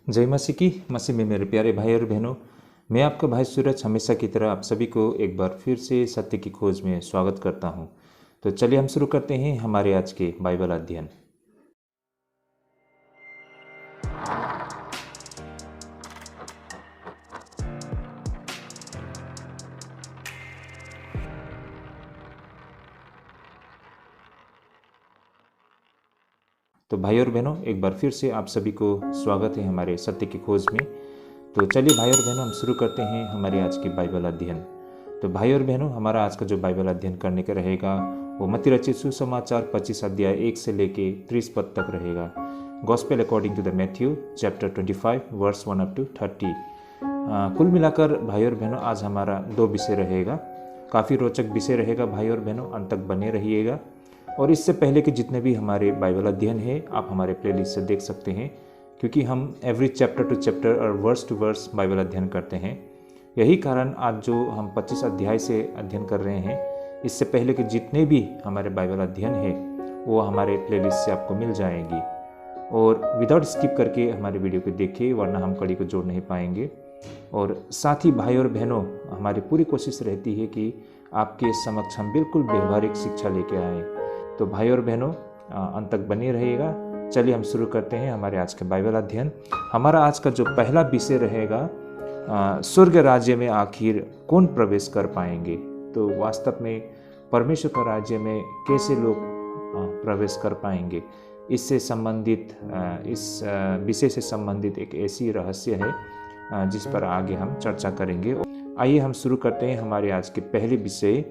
जय मसीह की। मसीह में मेरे प्यारे भाई और बहनों, मैं आपका भाई सूरज हमेशा की तरह आप सभी को एक बार फिर से सत्य की खोज में स्वागत करता हूं। तो चलिए हम शुरू करते हैं हमारे आज के बाइबल अध्ययन। तो भाई और बहनों, एक बार फिर से आप सभी को स्वागत है हमारे सत्य की खोज में। तो चलिए भाई और बहनों, हम शुरू करते हैं हमारे आज की बाइबल अध्ययन। तो भाई और बहनों, हमारा आज का जो बाइबल अध्ययन करने का रहेगा वो मत्ती रचित सुसमाचार 25 अध्याय 1 से लेके 30 पद तक रहेगा। Gospel according to the Matthew chapter 25 verse 1 up to 30। कुल मिलाकर भाई और बहनों, आज हमारा 2 विषय रहेगा। काफ़ी रोचक विषय रहेगा भाई और बहनों, अंत तक बने रहिएगा। और इससे पहले के जितने भी हमारे बाइबल अध्ययन है आप हमारे प्लेलिस्ट से देख सकते हैं, क्योंकि हम एवरी चैप्टर टू चैप्टर और वर्स टू वर्स बाइबल अध्ययन करते हैं। यही कारण आज जो हम 25 अध्याय से अध्ययन कर रहे हैं, इससे पहले के जितने भी हमारे बाइबल अध्ययन है वो हमारे प्लेलिस्ट से आपको मिल जाएंगी। और विदाउट स्किप करके हमारे वीडियो को देखिए, वरना हम कड़ी को जोड़ नहीं पाएंगे। और साथ ही भाई और बहनों, हमारी पूरी कोशिश रहती है कि आपके समक्ष हम बिल्कुल व्यवहारिक शिक्षा लेके आएँ। तो भाई और बहनों, अंत तक बने रहिएगा। चलिए हम शुरू करते हैं हमारे आज के बाइबल अध्ययन। हमारा आज का जो पहला विषय रहेगा, स्वर्ग राज्य में आखिर कौन प्रवेश कर पाएंगे। तो वास्तव में परमेश्वर का राज्य में कैसे लोग प्रवेश कर पाएंगे, इससे संबंधित इस विषय से संबंधित एक ऐसी रहस्य है जिस पर आगे हम चर्चा करेंगे। आइए हम शुरू करते हैं हमारे आज के पहले विषय,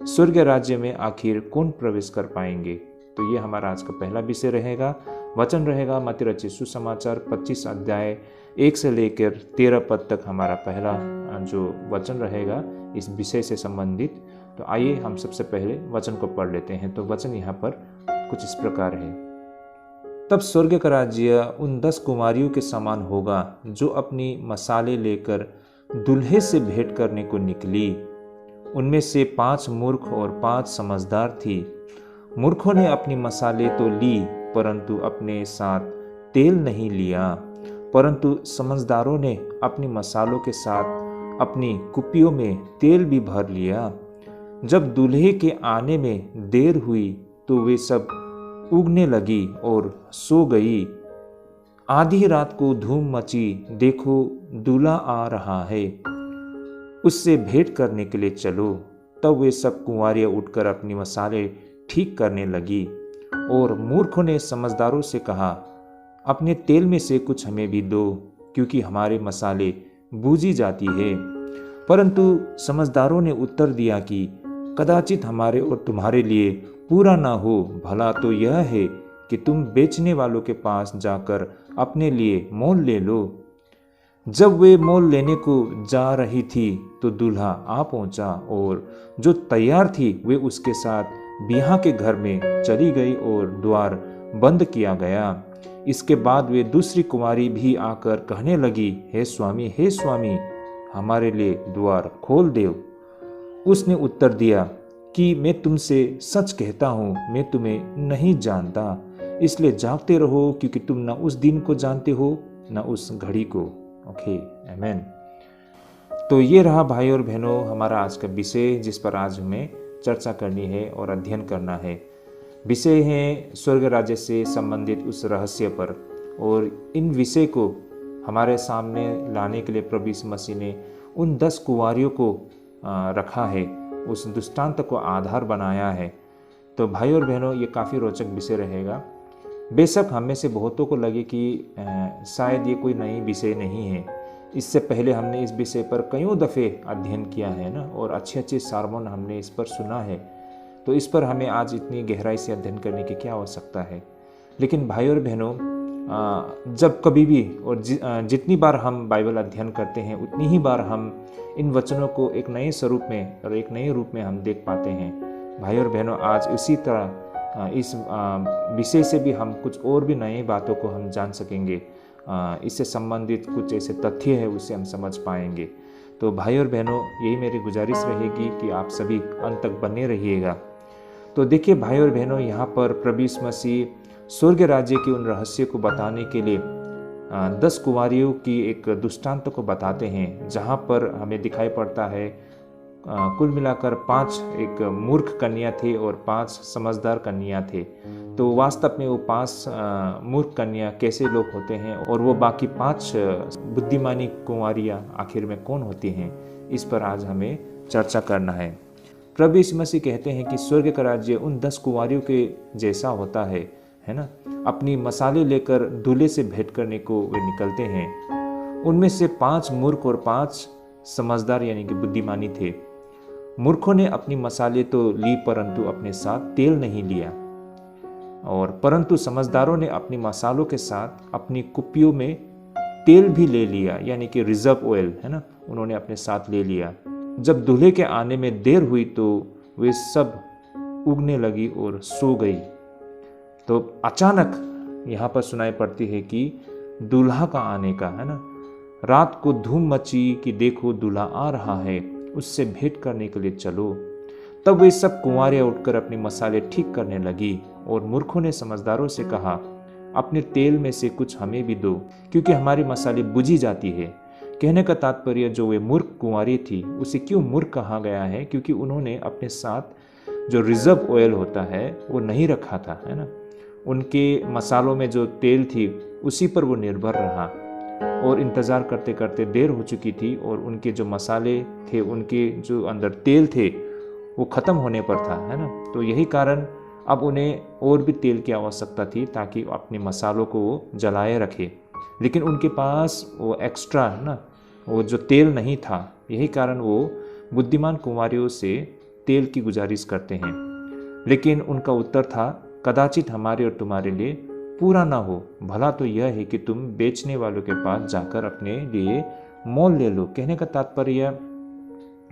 स्वर्ग राज्य में आखिर कौन प्रवेश कर पाएंगे। तो ये हमारा आज का पहला विषय रहेगा। वचन रहेगा मत्ती रचित सुसमाचार 25 अध्याय 1 से लेकर 13 पद तक हमारा पहला जो वचन रहेगा इस विषय से संबंधित। तो आइए हम सबसे पहले वचन को पढ़ लेते हैं। तो वचन यहाँ पर कुछ इस प्रकार है। तब स्वर्ग का राज्य उन 10 कुमारियों के समान होगा जो अपनी मसाले लेकर दूल्हे से भेंट करने को निकली। उनमें से 5 मूर्ख और 5 समझदार थी। मूर्खों ने अपनी मसाले तो ली, परंतु अपने साथ तेल नहीं लिया। परंतु समझदारों ने अपनी मसालों के साथ अपनी कुप्पियों में तेल भी भर लिया। जब दूल्हे के आने में देर हुई तो वे सब उगने लगी और सो गई। आधी रात को धूम मची, देखो दूल्हा आ रहा है, उससे भेंट करने के लिए चलो। तब वे सब कुंवारियां उठकर अपनी मसाले ठीक करने लगी। और मूर्खों ने समझदारों से कहा, अपने तेल में से कुछ हमें भी दो, क्योंकि हमारे मसाले बूझी जाती है। परंतु समझदारों ने उत्तर दिया कि कदाचित हमारे और तुम्हारे लिए पूरा ना हो। भला तो यह है कि तुम बेचने वालों के पास जाकर अपने लिए मोल ले लो। जब वे मोल लेने को जा रही थी तो दूल्हा आ पहुंचा, और जो तैयार थी वे उसके साथ बियाह के घर में चली गई और द्वार बंद किया गया। इसके बाद वे दूसरी कुमारी भी आकर कहने लगी, हे स्वामी, हमारे लिए द्वार खोल दो। उसने उत्तर दिया कि मैं तुमसे सच कहता हूँ, मैं तुम्हें नहीं जानता। इसलिए जागते रहो, क्योंकि तुम न उस दिन को जानते हो न उस घड़ी को। ओके, आमेन। तो ये रहा भाई और बहनों हमारा आज का विषय, जिस पर आज हमें चर्चा करनी है और अध्ययन करना है। विषय है स्वर्ग राज्य से संबंधित उस रहस्य पर। और इन विषय को हमारे सामने लाने के लिए प्रभु यीशु मसीह ने उन 10 कुंवारियों को रखा है, उस दृष्टांत को आधार बनाया है। तो भाई और बहनों, ये काफ़ी रोचक विषय रहेगा। बेशक हम में से बहुतों को लगे कि शायद ये कोई नई विषय नहीं है। इससे पहले हमने इस विषय पर कईयों दफ़े अध्ययन किया है ना, और अच्छे सार्मन हमने इस पर सुना है। तो इस पर हमें आज इतनी गहराई से अध्ययन करने की क्या आवश्यकता है। लेकिन भाई और बहनों, जब कभी भी और जितनी बार हम बाइबल अध्ययन करते हैं, उतनी ही बार हम इन वचनों को एक नए स्वरूप में और एक नए रूप में हम देख पाते हैं। भाई और बहनों, आज इसी तरह इस विषय से भी हम कुछ और भी नई बातों को हम जान सकेंगे। इससे संबंधित कुछ ऐसे तथ्य है, उससे हम समझ पाएंगे। तो भाई और बहनों, यही मेरी गुजारिश रहेगी कि आप सभी अंत तक बने रहिएगा। तो देखिए भाई और बहनों, यहाँ पर प्रभु यीशु मसीह स्वर्ग राज्य के उन रहस्य को बताने के लिए 10 कुंवारियों की एक दृष्टांत को बताते हैं, जहाँ पर हमें दिखाई पड़ता है कुल मिलाकर 5 एक मूर्ख कन्या थे और 5 समझदार कन्या थे। तो वास्तव में वो 5 मूर्ख कन्या कैसे लोग होते हैं और वो बाकी 5 बुद्धिमानी कुंवारियाँ आखिर में कौन होती हैं, इस पर आज हमें चर्चा करना है। प्रभु यीशु मसीह कहते हैं कि स्वर्ग का राज्य उन 10 कुंवारियों के जैसा होता है ना। अपनी मसाले लेकर दूल्हे से भेंट करने को वे निकलते हैं। उनमें से 5 मूर्ख और 5 समझदार यानी कि बुद्धिमानी थे। मूर्खों ने अपनी मसाले तो ली परंतु अपने साथ तेल नहीं लिया, और परंतु समझदारों ने अपनी मसालों के साथ अपनी कुप्पियों में तेल भी ले लिया, यानी कि रिजर्व ऑयल है ना, उन्होंने अपने साथ ले लिया। जब दूल्हे के आने में देर हुई तो वे सब उगने लगी और सो गई। तो अचानक यहाँ पर सुनाई पड़ती है कि दूल्हा का आने का है ना। रात को धूम मची कि देखो दूल्हा आ रहा है, उससे भेंट करने के लिए चलो। तब वे सब कुंवारियां उठकर अपने मसाले ठीक करने लगी, और मूर्खों ने समझदारों से कहा, अपने तेल में से कुछ हमें भी दो, क्योंकि हमारी मसाले बुझी जाती है। कहने का तात्पर्य, जो वे मूर्ख कुंवारी थी उसे क्यों मूर्ख कहा गया है? क्योंकि उन्होंने अपने साथ जो रिजर्व ऑयल होता है वो नहीं रखा था, है ना। उनके मसालों में जो तेल थी उसी पर वो निर्भर रहा, और इंतज़ार करते करते देर हो चुकी थी, और उनके जो मसाले थे, उनके जो अंदर तेल थे वो ख़त्म होने पर था, है ना। तो यही कारण अब उन्हें और भी तेल की आवश्यकता थी ताकि अपने मसालों को वो जलाए रखे, लेकिन उनके पास वो एक्स्ट्रा है ना, वो जो तेल नहीं था। यही कारण वो बुद्धिमान कुंवारियों से तेल की गुजारिश करते हैं, लेकिन उनका उत्तर था, कदाचित हमारे और तुम्हारे लिए पूरा ना हो। भला तो यह है कि तुम बेचने वालों के पास जाकर अपने लिए मोल ले लो। कहने का तात्पर्य,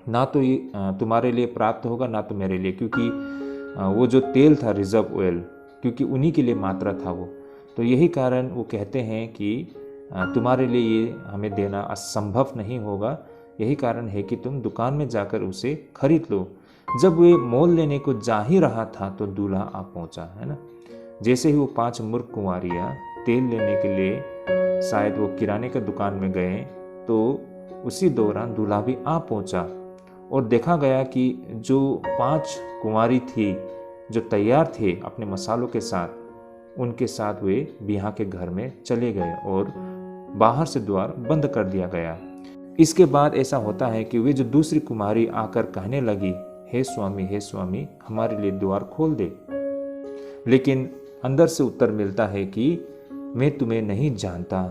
ना तो ये तुम्हारे लिए प्राप्त होगा ना तो मेरे लिए, क्योंकि वो जो तेल था रिजर्व ऑयल, क्योंकि उन्हीं के लिए मात्रा था वो। तो यही कारण वो कहते हैं कि तुम्हारे लिए ये हमें देना असंभव नहीं होगा। यही कारण है कि तुम दुकान में जाकर उसे खरीद लो। जब वे मोल लेने को जा ही रहा था तो दूल्हा आ पहुंचा, है ना। जैसे ही वो 5 मूर्ख कुंवारियाँ तेल लेने के लिए शायद वो किराने के दुकान में गए, तो उसी दौरान दूल्हा भी आ पहुंचा, और देखा गया कि जो 5 कुंवारी थी जो तैयार थे अपने मसालों के साथ, उनके साथ वे बिहा के घर में चले गए और बाहर से द्वार बंद कर दिया गया। इसके बाद ऐसा होता है कि वे जो दूसरी कुमारी आकर कहने लगी, हे स्वामी, हमारे लिए द्वार खोल दे। लेकिन अंदर से उत्तर मिलता है कि मैं तुम्हें नहीं जानता।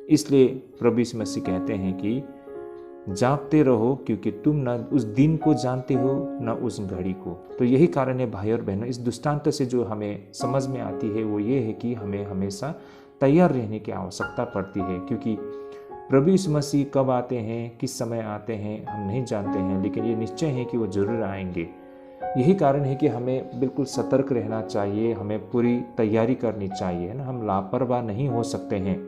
इसलिए प्रभु यीशु मसीह कहते हैं कि जागते रहो, क्योंकि तुम न उस दिन को जानते हो न उस घड़ी को। तो यही कारण है भाई और बहनों, इस दृष्टांत से जो हमें समझ में आती है वो ये है कि हमें हमेशा तैयार रहने की आवश्यकता पड़ती है, क्योंकि प्रभु यीशु मसीह कब आते हैं, किस समय आते हैं, हम नहीं जानते हैं, लेकिन ये निश्चय है कि वो जरूर आएंगे। यही कारण है कि हमें बिल्कुल सतर्क रहना चाहिए, हमें पूरी तैयारी करनी चाहिए ना। हम लापरवाह नहीं हो सकते हैं।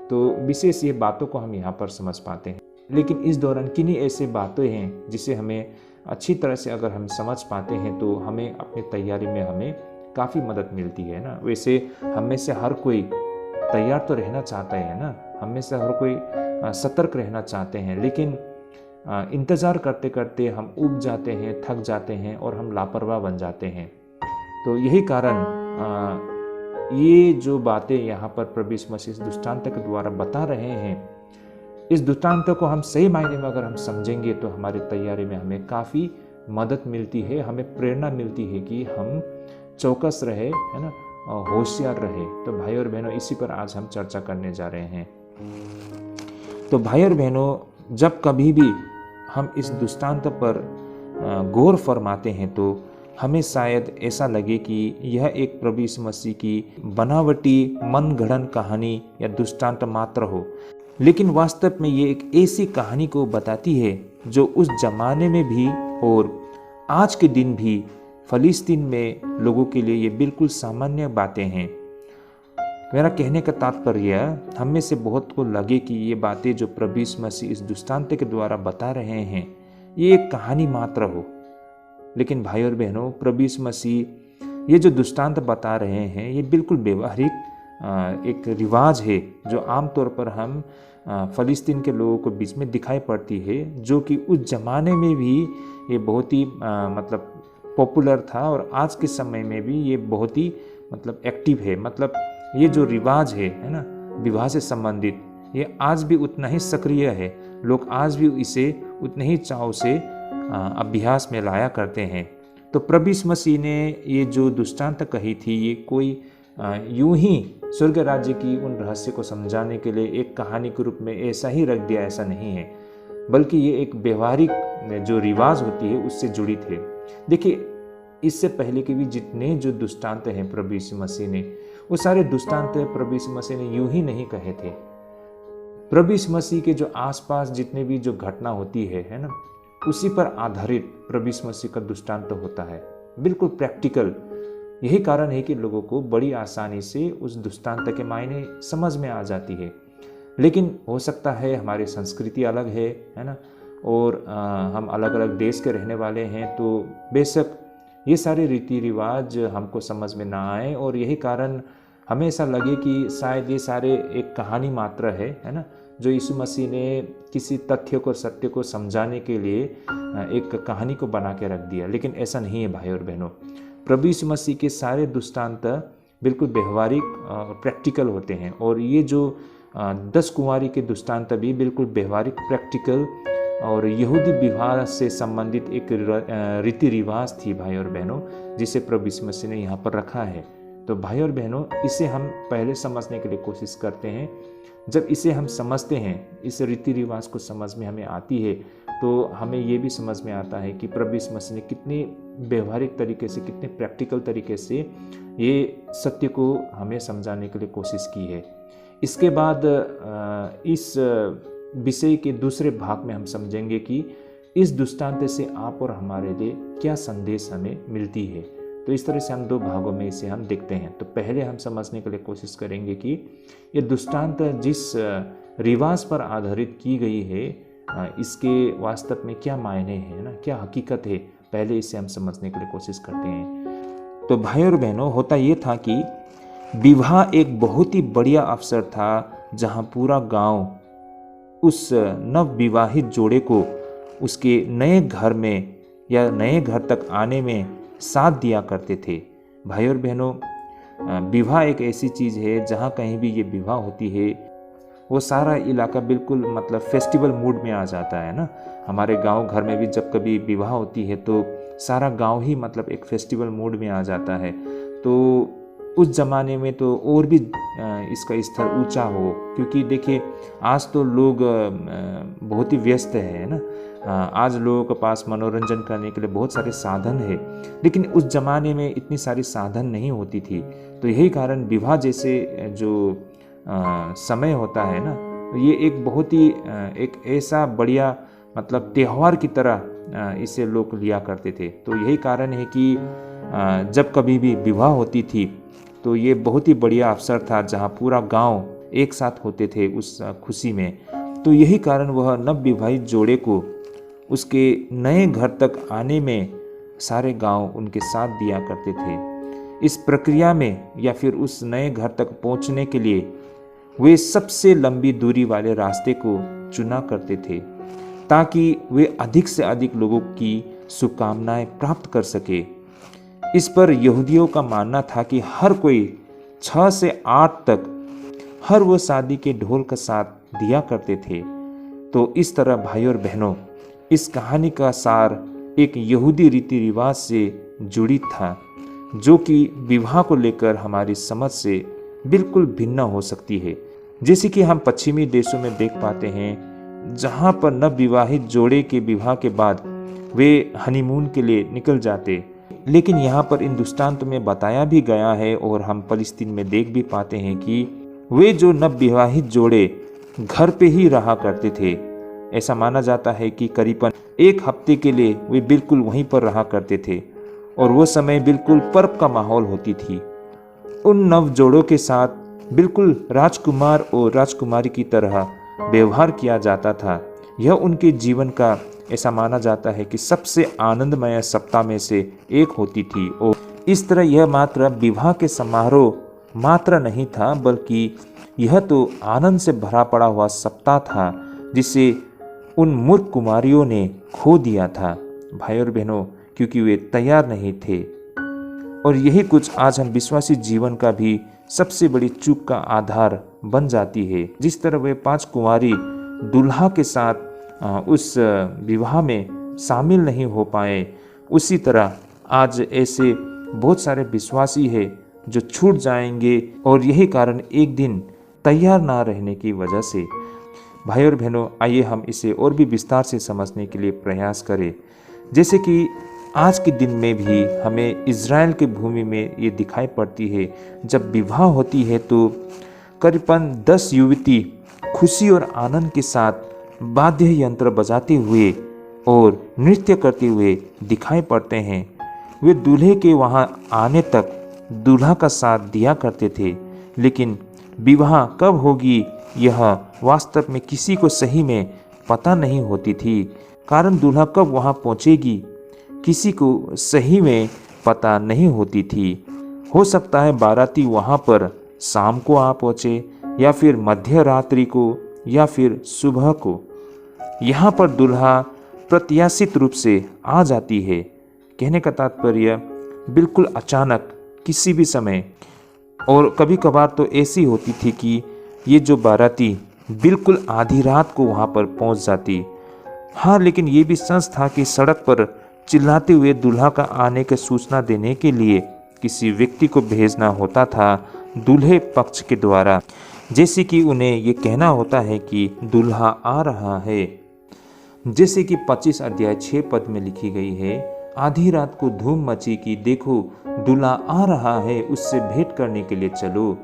तो विशेष ये बातों को हम यहाँ पर समझ पाते हैं। लेकिन इस दौरान किन्हीं ऐसे बातें हैं जिसे हमें अच्छी तरह से अगर हम समझ पाते हैं तो हमें अपनी तैयारी में हमें काफ़ी मदद मिलती है ना। वैसे हम में से हर कोई तैयार तो रहना चाहता है ना, हम में से हर कोई सतर्क रहना चाहते हैं, लेकिन इंतज़ार करते करते हम ऊब जाते हैं, थक जाते हैं और हम लापरवाह बन जाते हैं। तो यही कारण ये जो बातें यहाँ पर प्रभु यीशु मसीह इस दृष्टांत के द्वारा बता रहे हैं, इस दृष्टांत को हम सही मायने में अगर हम समझेंगे तो हमारी तैयारी में हमें काफ़ी मदद मिलती है, हमें प्रेरणा मिलती है कि हम चौकस रहे, है ना, होशियार रहे। तो भाई और बहनों, इसी पर आज हम चर्चा करने जा रहे हैं। तो भाई और बहनों, जब कभी भी हम इस दृष्टांत पर गौर फरमाते हैं तो हमें शायद ऐसा लगे कि यह एक प्रभु यीशु मसीह की बनावटी मनगढ़ंत कहानी या दृष्टांत मात्र हो, लेकिन वास्तव में ये एक ऐसी कहानी को बताती है जो उस जमाने में भी और आज के दिन भी फ़लस्तीन में लोगों के लिए ये बिल्कुल सामान्य बातें हैं। मेरा कहने का तात्पर्य, हम में से बहुत को लगे कि ये बातें जो प्रभु यीशु मसीह इस दृष्टांत के द्वारा बता रहे हैं ये एक कहानी मात्र हो, लेकिन भाई और बहनों, प्रभु यीशु मसीह ये जो दृष्टांत बता रहे हैं ये बिल्कुल व्यवहारिक एक रिवाज है जो आमतौर पर हम फ़लस्तीन के लोगों को बीच में दिखाई पड़ती है, जो कि उस ज़माने में भी ये बहुत ही मतलब पॉपुलर था और आज के समय में भी ये बहुत ही मतलब एक्टिव है। मतलब ये जो रिवाज है ना, विवाह से संबंधित, ये आज भी उतना ही सक्रिय है। लोग आज भी इसे उतने ही चाव से अभ्यास में लाया करते हैं। तो प्रभु यीशु मसीह ने ये जो दृष्टांत कही थी, ये कोई यूं ही स्वर्ग राज्य की उन रहस्य को समझाने के लिए एक कहानी के रूप में ऐसा ही रख दिया, ऐसा नहीं है, बल्कि ये एक व्यवहारिक जो रिवाज होती है उससे जुड़ी थे। देखिए, इससे पहले के भी जितने जो दृष्टांत हैं प्रभु यीशु मसीह ने, वो सारे दृष्टांत प्रभु यीशु मसीह ने यूं ही नहीं कहे थे। प्रभु यीशु मसीह के जो आसपास जितने भी जो घटना होती है ना, उसी पर आधारित प्रभु यीशु मसीह का दृष्टांत होता है, बिल्कुल प्रैक्टिकल। यही कारण है कि लोगों को बड़ी आसानी से उस दृष्टांत के मायने समझ में आ जाती है। लेकिन हो सकता है हमारी संस्कृति अलग है ना, और हम अलग अलग देश के रहने वाले हैं, तो बेशक ये सारे रीति रिवाज हमको समझ में ना आए और यही कारण हमें ऐसा लगे कि शायद ये सारे एक कहानी मात्र है ना, जो यीशु मसीह ने किसी तथ्य को, सत्य को समझाने के लिए एक कहानी को बना के रख दिया। लेकिन ऐसा नहीं है भाई और बहनों। प्रभु यीशु मसीह के सारे दृष्टांत बिल्कुल व्यवहारिक और प्रैक्टिकल होते हैं, और ये जो 10 कुंवारी के दृष्टांत भी बिल्कुल व्यवहारिक, प्रैक्टिकल और यहूदी विवाह से संबंधित एक रीति रिवाज थी भाई और बहनों, जिसे प्रभु यीशु मसीह ने यहाँ पर रखा है। तो भाई और बहनों, इसे हम पहले समझने के लिए कोशिश करते हैं। जब इसे हम समझते हैं, इस रीति रिवाज को समझ में हमें आती है, तो हमें ये भी समझ में आता है कि प्रभु यीशु मसीह ने कितने व्यवहारिक तरीके से, कितने प्रैक्टिकल तरीके से ये सत्य को हमें समझाने के लिए कोशिश की है। इसके बाद इस विषय के दूसरे भाग में हम समझेंगे कि इस दृष्टांत से आप और हमारे लिए क्या संदेश हमें मिलती है। तो इस तरह से हम 2 भागों में इसे हम देखते हैं। तो पहले हम समझने के लिए कोशिश करेंगे कि ये दृष्टांत जिस रिवाज पर आधारित की गई है, इसके वास्तव में क्या मायने हैं ना, क्या हकीकत है, पहले इसे हम समझने के लिए कोशिश करते हैं। तो भाई और बहनों, होता ये था कि विवाह एक बहुत ही बढ़िया अवसर था, जहाँ पूरा गांव उस नव विवाहित जोड़े को उसके नए घर में या नए घर तक आने में साथ दिया करते थे। भाई और बहनों, विवाह एक ऐसी चीज़ है जहाँ कहीं भी ये विवाह होती है, वो सारा इलाका बिल्कुल मतलब फेस्टिवल मूड में आ जाता है ना। हमारे गांव घर में भी जब कभी विवाह होती है तो सारा गांव ही मतलब एक फेस्टिवल मूड में आ जाता है। तो उस ज़माने में तो और भी इसका स्तर ऊंचा हो, क्योंकि देखिए आज तो लोग बहुत ही व्यस्त है ना। आज लोगों के पास मनोरंजन करने के लिए बहुत सारे साधन है, लेकिन उस ज़माने में इतनी सारी साधन नहीं होती थी। तो यही कारण विवाह जैसे जो समय होता है ना, ये एक बहुत ही एक ऐसा बढ़िया मतलब त्यौहार की तरह इसे लोग लिया करते थे। तो यही कारण है कि जब कभी भी विवाह होती थी तो ये बहुत ही बढ़िया अवसर था, जहाँ पूरा गांव एक साथ होते थे उस खुशी में। तो यही कारण वह नव विवाहित जोड़े को उसके नए घर तक आने में सारे गांव उनके साथ दिया करते थे। इस प्रक्रिया में या फिर उस नए घर तक पहुंचने के लिए वे सबसे लंबी दूरी वाले रास्ते को चुना करते थे, ताकि वे अधिक से अधिक लोगों की शुभकामनाएं प्राप्त कर सके। इस पर यहूदियों का मानना था कि हर कोई 6 से 8 तक हर वो शादी के ढोल का साथ दिया करते थे। तो इस तरह भाई और बहनों, इस कहानी का सार एक यहूदी रीति रिवाज से जुड़ी था, जो कि विवाह को लेकर हमारी समझ से बिल्कुल भिन्न हो सकती है। जैसे कि हम पश्चिमी देशों में देख पाते हैं, जहाँ पर नव विवाहित जोड़े के विवाह के बाद वे हनीमून के लिए निकल जाते। लेकिन यहाँ पर इन दृष्टांत में बताया भी गया है और हम फ़लस्तीन में देख भी पाते हैं कि वे जो नव विवाहित जोड़े घर पे ही रहा करते थे। ऐसा माना जाता है कि करीबन 1 हफ्ते के लिए वे बिल्कुल वहीं पर रहा करते थे और वो समय बिल्कुल पर्व का माहौल होती थी। उन नव जोड़ों के साथ बिल्कुल राजकुमार और राजकुमारी की तरह व्यवहार किया जाता था। यह उनके जीवन का ऐसा माना जाता है कि सबसे आनंदमय सप्ताह में से एक होती थी। और इस तरह यह मात्र विवाह के समारोह मात्र नहीं था, बल्कि यह तो आनंद से भरा पड़ा हुआ सप्ताह था जिसे उन मूर्ख कुमारियों ने खो दिया था भाई और बहनों, क्योंकि वे तैयार नहीं थे। और यही कुछ आज हम विश्वासी जीवन का भी सबसे बड़ी चूक का आधार बन जाती है। जिस तरह वे 5 कुंवारी दूल्हा के साथ उस विवाह में शामिल नहीं हो पाए, उसी तरह आज ऐसे बहुत सारे विश्वासी हैं जो छूट जाएंगे, और यही कारण एक दिन तैयार ना रहने की वजह से। भाई और बहनों, आइए हम इसे और भी विस्तार से समझने के लिए प्रयास करें। जैसे कि आज के दिन में भी हमें इज़राइल की भूमि में ये दिखाई पड़ती है, जब विवाह होती है तो करीबन 10 युवती खुशी और आनंद के साथ वाद्य यंत्र बजाते हुए और नृत्य करते हुए दिखाई पड़ते हैं। वे दूल्हे के वहाँ आने तक दूल्हा का साथ दिया करते थे, लेकिन विवाह कब होगी यह वास्तव में किसी को सही में पता नहीं होती थी। कारण दूल्हा कब वहाँ पहुँचेगी किसी को सही में पता नहीं होती थी। हो सकता है बाराती वहाँ पर शाम को आ पहुँचे, या फिर मध्य रात्रि को, या फिर सुबह को। यहाँ पर दूल्हा प्रत्याशित रूप से आ जाती है। कहने का तात्पर्य बिल्कुल अचानक किसी भी समय। और कभी कभार तो ऐसी होती थी कि ये जो बाराती बिल्कुल आधी रात को वहाँ पर पहुँच जाती। हाँ, लेकिन ये भी सच था कि सड़क पर चिल्लाते हुए दूल्हा का आने की सूचना देने के लिए किसी व्यक्ति को भेजना होता था दूल्हे पक्ष के द्वारा। जैसे कि उन्हें ये कहना होता है कि दूल्हा आ रहा है। जैसे कि 25 अध्याय 6 पद में लिखी गई है, आधी रात को धूम मची कि देखो दूल्हा आ रहा है, उससे भेंट करने के लिए चलो।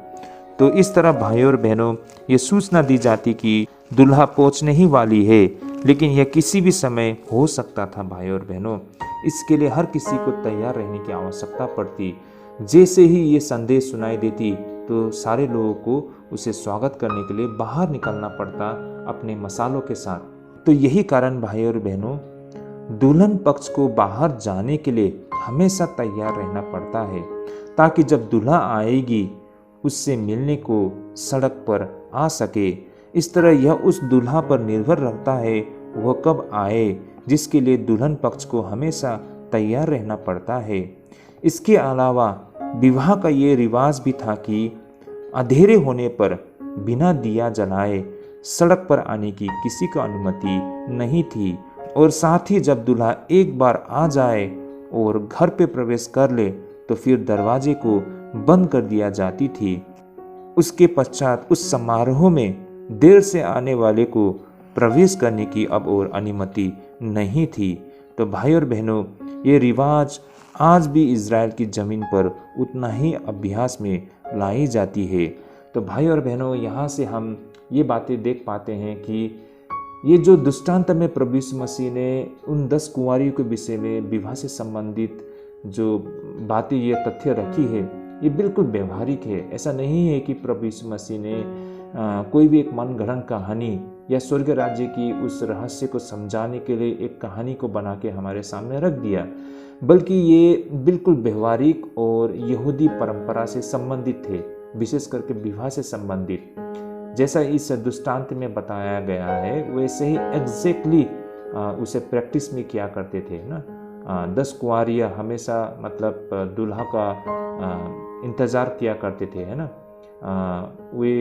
तो इस तरह भाइयों और बहनों, ये सूचना दी जाती कि दूल्हा पहुंचने ही वाली है, लेकिन यह किसी भी समय हो सकता था भाइयों और बहनों। इसके लिए हर किसी को तैयार रहने की आवश्यकता पड़ती। जैसे ही ये संदेश सुनाई देती तो सारे लोगों को उसे स्वागत करने के लिए बाहर निकलना पड़ता अपने मसालों के साथ। तो यही कारण भाइयों और बहनों, दुल्हन पक्ष को बाहर जाने के लिए हमेशा तैयार रहना पड़ता है, ताकि जब दूल्हा आएगी उससे मिलने को सड़क पर आ सके। इस तरह यह उस दूल्हा पर निर्भर रखता है वह कब आए, जिसके लिए दुल्हन पक्ष को हमेशा तैयार रहना पड़ता है। इसके अलावा विवाह का ये रिवाज भी था कि अंधेरे होने पर बिना दिया जलाए सड़क पर आने की किसी को अनुमति नहीं थी। और साथ ही जब दूल्हा एक बार आ जाए और घर पे प्रवेश कर ले तो फिर दरवाजे को बंद कर दिया जाती थी। उसके पश्चात उस समारोह में देर से आने वाले को प्रवेश करने की अब और अनुमति नहीं थी। तो भाई और बहनों, ये रिवाज आज भी इज़राइल की ज़मीन पर उतना ही अभ्यास में लाई जाती है। तो भाई और बहनों, यहाँ से हम ये बातें देख पाते हैं कि ये जो दृष्टांत में प्रभु यीशु मसीह ने उन 10 कुंवारियों के विषय में विवाह से संबंधित जो बातें, ये तथ्य रखी है, ये बिल्कुल व्यवहारिक है। ऐसा नहीं है कि प्रभु यीशु मसीह ने कोई भी एक मनगढ़ंत कहानी या स्वर्ग राज्य की उस रहस्य को समझाने के लिए एक कहानी को बना के हमारे सामने रख दिया, बल्कि ये बिल्कुल व्यवहारिक और यहूदी परंपरा से संबंधित थे, विशेष करके विवाह से संबंधित। जैसा इस दृष्टांत में बताया गया है वैसे ही एग्जैक्टली उसे प्रैक्टिस में किया करते थे ना। 10 कुंवारियाँ हमेशा मतलब दूल्हा का इंतज़ार किया करते थे, है ना। वे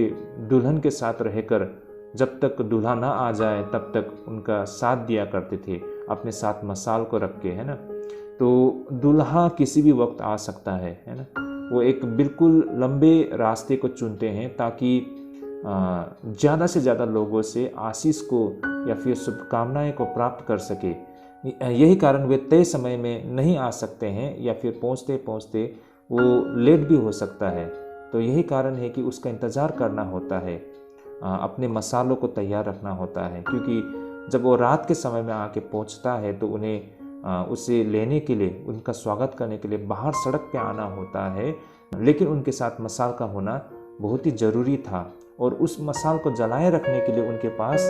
दुल्हन के साथ रहकर जब तक दूल्हा ना आ जाए तब तक उनका साथ दिया करते थे, अपने साथ मसाल को रख के, है ना। तो दूल्हा किसी भी वक्त आ सकता है ना। वो एक बिल्कुल लंबे रास्ते को चुनते हैं ताकि ज़्यादा से ज़्यादा लोगों से आशीष को या फिर शुभकामनाएं को प्राप्त कर सके। यही कारण वे तय समय में नहीं आ सकते हैं, या फिर पहुंचते पहुंचते वो लेट भी हो सकता है। तो यही कारण है कि उसका इंतज़ार करना होता है, अपने मसालों को तैयार रखना होता है, क्योंकि जब वो रात के समय में आके पहुंचता है तो उन्हें उसे लेने के लिए, उनका स्वागत करने के लिए बाहर सड़क पे आना होता है। लेकिन उनके साथ मसाल का होना बहुत ही ज़रूरी था, और उस मसाल को जलाए रखने के लिए उनके पास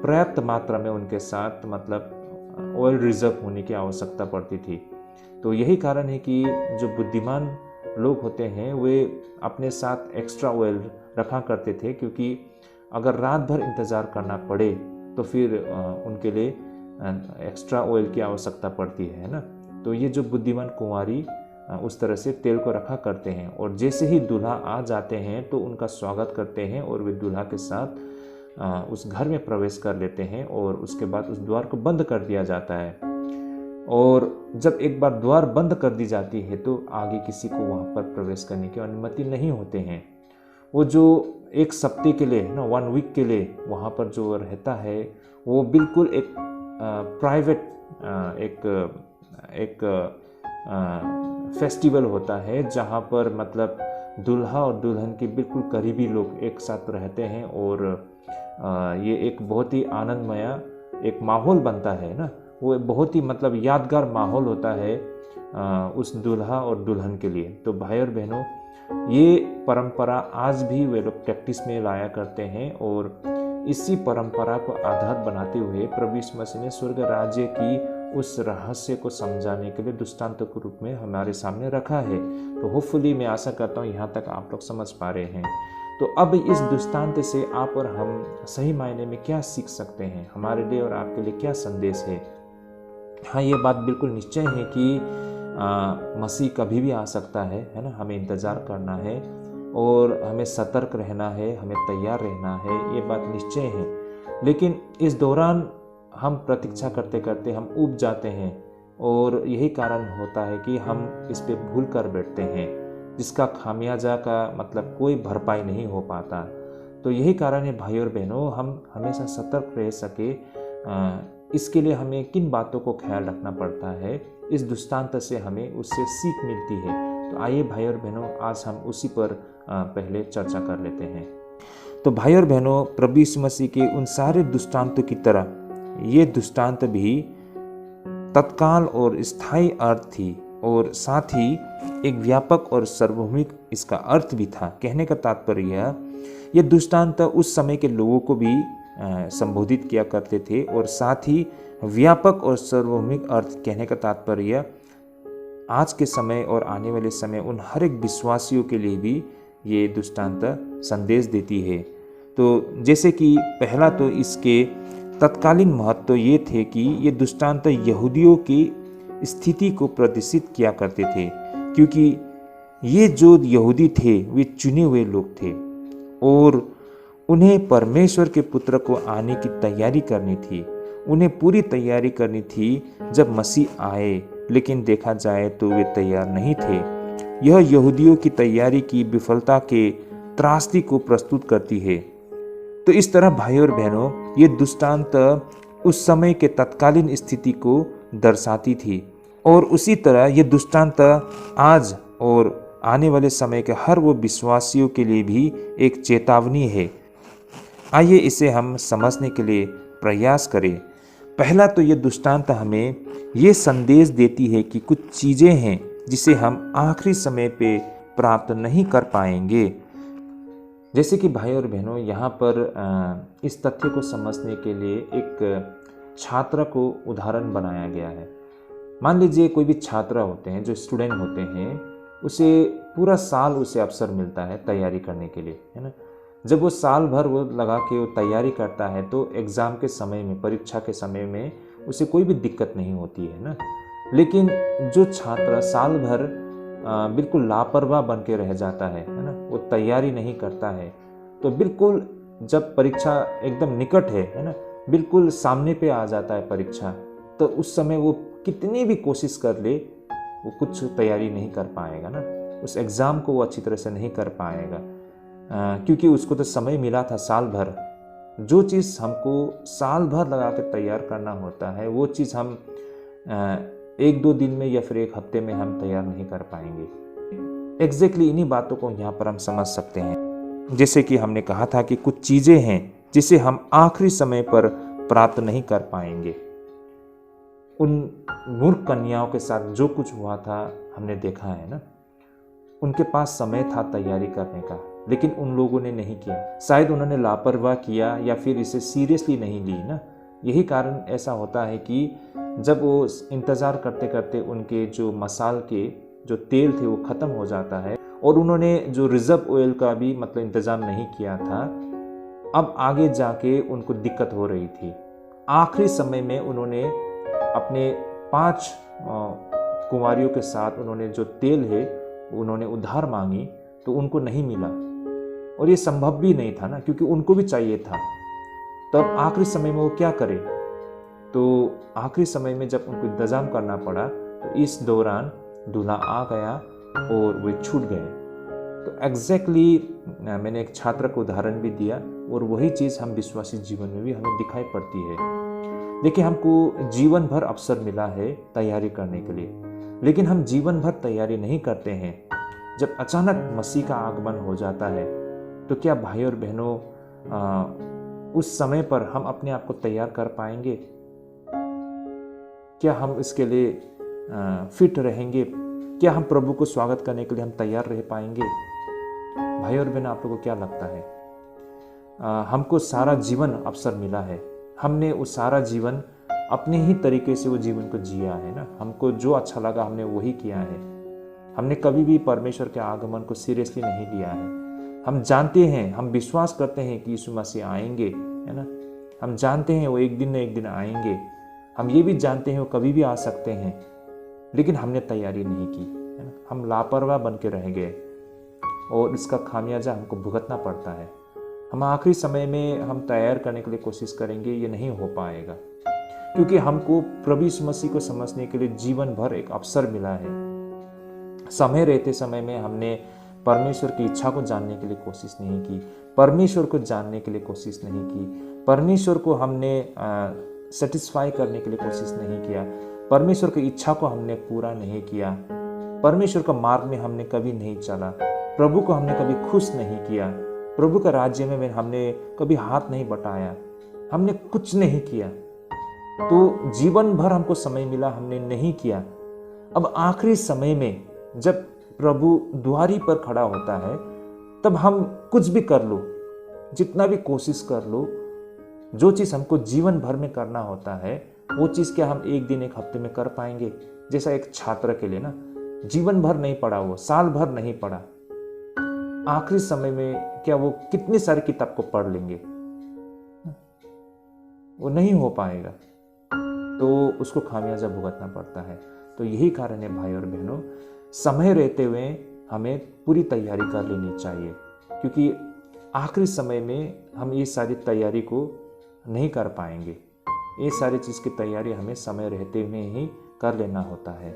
पर्याप्त मात्रा में उनके साथ मतलब ऑयल रिजर्व होने की आवश्यकता पड़ती थी। तो यही कारण है कि जो बुद्धिमान लोग होते हैं वे अपने साथ एक्स्ट्रा ऑयल रखा करते थे, क्योंकि अगर रात भर इंतज़ार करना पड़े तो फिर उनके लिए एक्स्ट्रा ऑयल की आवश्यकता पड़ती है ना। तो ये जो बुद्धिमान कुंवारी उस तरह से तेल को रखा करते हैं, और जैसे ही दूल्हा आ जाते हैं तो उनका स्वागत करते हैं और वे दूल्हा के साथ उस घर में प्रवेश कर लेते हैं, और उसके बाद उस द्वार को बंद कर दिया जाता है। और जब एक बार द्वार बंद कर दी जाती है तो आगे किसी को वहाँ पर प्रवेश करने की अनुमति नहीं होते हैं। वो जो एक सप्ताह के लिए ना, 1 वीक के लिए वहाँ पर जो रहता है वो बिल्कुल एक प्राइवेट एक फेस्टिवल होता है, जहाँ पर मतलब दूल्हा और दुल्हन के बिल्कुल करीबी लोग एक साथ रहते हैं, और ये एक बहुत ही आनंदमय एक माहौल बनता है ना। वो बहुत ही मतलब यादगार माहौल होता है उस दूल्हा और दुल्हन के लिए। तो भाई और बहनों, ये परंपरा आज भी वे लोग प्रैक्टिस में लाया करते हैं, और इसी परंपरा को आधार बनाते हुए प्रभु यीशु मसीह ने स्वर्ग राज्य की उस रहस्य को समझाने के लिए दृष्टांत के रूप में हमारे सामने रखा है। तो होपफुली मैं आशा करता हूँ यहाँ तक आप लोग समझ पा रहे हैं। तो अब इस दृष्टांत से आप और हम सही मायने में क्या सीख सकते हैं, हमारे लिए और आपके लिए क्या संदेश है। हाँ, ये बात बिल्कुल निश्चय है कि मसीह कभी भी आ सकता है ना। हमें इंतज़ार करना है और हमें सतर्क रहना है, हमें तैयार रहना है, ये बात निश्चय है। लेकिन इस दौरान हम प्रतीक्षा करते करते हम ऊब जाते हैं, और यही कारण होता है कि हम इस पे भूल कर बैठते हैं, जिसका खामियाजा का मतलब कोई भरपाई नहीं हो पाता। तो यही कारण है भाई और बहनों, हम हमेशा सतर्क रह सके, इसके लिए हमें किन बातों को ख्याल रखना पड़ता है, इस दृष्टांत से हमें उससे सीख मिलती है। तो आइए भाई और बहनों, आज हम उसी पर पहले चर्चा कर लेते हैं। तो भाई और बहनों, प्रभु यीशु मसीह के उन सारे दृष्टांतों की तरह ये दृष्टांत भी तत्काल और स्थायी अर्थ थी, और साथ ही एक व्यापक और सार्वभौमिक इसका अर्थ भी था। कहने का तात्पर्य ये दृष्टांत उस समय के लोगों को भी संबोधित किया करते थे, और साथ ही व्यापक और सार्वभौमिक अर्थ कहने का तात्पर्य आज के समय और आने वाले समय उन हर एक विश्वासियों के लिए भी ये दृष्टांत संदेश देती है। तो जैसे कि पहला तो इसके तत्कालीन महत्व ये थे कि ये दृष्टांत यहूदियों की स्थिति को प्रदर्शित किया करते थे, क्योंकि ये जो यहूदी थे वे चुने हुए लोग थे, और उन्हें परमेश्वर के पुत्र को आने की तैयारी करनी थी। उन्हें पूरी तैयारी करनी थी जब मसीह आए, लेकिन देखा जाए तो वे तैयार नहीं थे। यह यहूदियों की तैयारी की विफलता के त्रासदी को प्रस्तुत करती है। तो इस तरह भाई और बहनों, ये दृष्टांत उस समय के तत्कालीन स्थिति को दर्शाती थी, और उसी तरह ये दृष्टांत आज और आने वाले समय के हर वो विश्वासियों के लिए भी एक चेतावनी है। आइए इसे हम समझने के लिए प्रयास करें। पहला तो ये दृष्टांत हमें ये संदेश देती है कि कुछ चीज़ें हैं जिसे हम आखिरी समय पे प्राप्त नहीं कर पाएंगे। जैसे कि भाई और बहनों, यहाँ पर इस तथ्य को समझने के लिए एक छात्र को उदाहरण बनाया गया है। मान लीजिए कोई भी छात्र होते हैं, जो स्टूडेंट होते हैं, उसे पूरा साल उसे अवसर मिलता है तैयारी करने के लिए, है ना। जब वो साल भर वो लगा के वो तैयारी करता है तो एग्ज़ाम के समय में, परीक्षा के समय में उसे कोई भी दिक्कत नहीं होती है ना। लेकिन जो छात्र साल भर बिल्कुल लापरवाह बन के रह जाता है ना, वो तैयारी नहीं करता है, तो बिल्कुल जब परीक्षा एकदम निकट है ना, बिल्कुल सामने पे आ जाता है परीक्षा, तो उस समय वो कितनी भी कोशिश कर ले, वो कुछ तैयारी नहीं कर पाएगा ना। उस एग्ज़ाम को वो अच्छी तरह से नहीं कर पाएगा, क्योंकि उसको तो समय मिला था साल भर। जो चीज़ हमको साल भर लगा के तैयार करना होता है, वो चीज़ हम 1-2 दिन में या फिर 1 हफ्ते में हम तैयार नहीं कर पाएंगे। एग्जैक्टली इन्हीं बातों को यहाँ पर हम समझ सकते हैं। जैसे कि हमने कहा था कि कुछ चीज़ें हैं जिसे हम आखिरी समय पर प्राप्त नहीं कर पाएंगे। उन मूर्ख कन्याओं के साथ जो कुछ हुआ था हमने देखा है ना। उनके पास समय था तैयारी करने का, लेकिन उन लोगों ने नहीं किया। शायद उन्होंने लापरवाह किया या फिर इसे सीरियसली नहीं ली ना। यही कारण ऐसा होता है कि जब वो इंतज़ार करते करते उनके जो मसाल के जो तेल थे वो ख़त्म हो जाता है और उन्होंने जो रिजर्व ऑयल का भी मतलब इंतज़ाम नहीं किया था, अब आगे जाके उनको दिक्कत हो रही थी। आखिरी समय में उन्होंने अपने 5 कुंवारियों के साथ उन्होंने जो तेल है उन्होंने उधार मांगी, तो उनको नहीं मिला और ये संभव भी नहीं था ना, क्योंकि उनको भी चाहिए था। तब आखिरी समय में वो क्या करे? तो आखिरी समय में जब उनको इंतज़ाम करना पड़ा, तो इस दौरान दूल्हा आ गया और वे छूट गए। तो एग्जैक्टली मैंने एक छात्र को उदाहरण भी दिया और वही चीज़ हम विश्वासी जीवन में भी हमें दिखाई पड़ती है। देखिए, हमको जीवन भर अवसर मिला है तैयारी करने के लिए, लेकिन हम जीवन भर तैयारी नहीं करते हैं। जब अचानक मसीह का आगमन हो जाता है, तो क्या भाई और बहनों उस समय पर हम अपने आप को तैयार कर पाएंगे? क्या हम इसके लिए फिट रहेंगे? क्या हम प्रभु को स्वागत करने के लिए हम तैयार रह पाएंगे? भाई और बहन, आप लोगों को क्या लगता है? हमको सारा जीवन अवसर मिला है, हमने वो सारा जीवन अपने ही तरीके से वो जीवन को जिया है ना। हमको जो अच्छा लगा हमने वही किया है। हमने कभी भी परमेश्वर के आगमन को सीरियसली नहीं लिया है। हम जानते हैं, हम विश्वास करते हैं कि यीशु मसीह आएंगे, है ना। हम जानते हैं वो एक दिन न एक दिन आएंगे। हम ये भी जानते हैं वो कभी भी आ सकते हैं, लेकिन हमने तैयारी नहीं की, है ना। हम लापरवाह बन के रह गए और इसका खामियाजा हमको भुगतना पड़ता है। हम आखिरी समय में हम तैयार करने के लिए कोशिश करेंगे, ये नहीं हो पाएगा, क्योंकि हमको प्रभु यीशु मसीह को समझने के लिए जीवन भर एक अवसर मिला है। समय रहते समय में हमने परमेश्वर की इच्छा को जानने के लिए कोशिश नहीं की, परमेश्वर को जानने के लिए कोशिश नहीं की, परमेश्वर को हमने सेटिस्फाई करने के लिए कोशिश नहीं किया, परमेश्वर की इच्छा को हमने पूरा नहीं किया, परमेश्वर का मार्ग में हमने कभी नहीं चला, प्रभु को हमने कभी खुश नहीं किया, प्रभु का राज्य में हमने कभी हाथ नहीं बटाया, हमने कुछ नहीं किया। तो जीवन भर हमको समय मिला, हमने नहीं किया। अब आखिरी समय में जब प्रभु द्वारी पर खड़ा होता है, तब हम कुछ भी कर लो, जितना भी कोशिश कर लो, जो चीज़ हमको जीवन भर में करना होता है वो चीज़ क्या हम एक दिन एक हफ्ते में कर पाएंगे? जैसा एक छात्र के लिए ना, जीवन भर नहीं पढ़ा, वो साल भर नहीं पढ़ा, आखिरी समय में क्या वो कितनी सारी किताब को पढ़ लेंगे? वो नहीं हो पाएगा, तो उसको खामियाजा भुगतना पड़ता है। तो यही कारण है भाई और बहनों, समय रहते हुए हमें पूरी तैयारी कर लेनी चाहिए, क्योंकि आखिरी समय में हम ये सारी तैयारी को नहीं कर पाएंगे। ये सारी चीज़ की तैयारी हमें समय रहते हुए ही कर लेना होता है।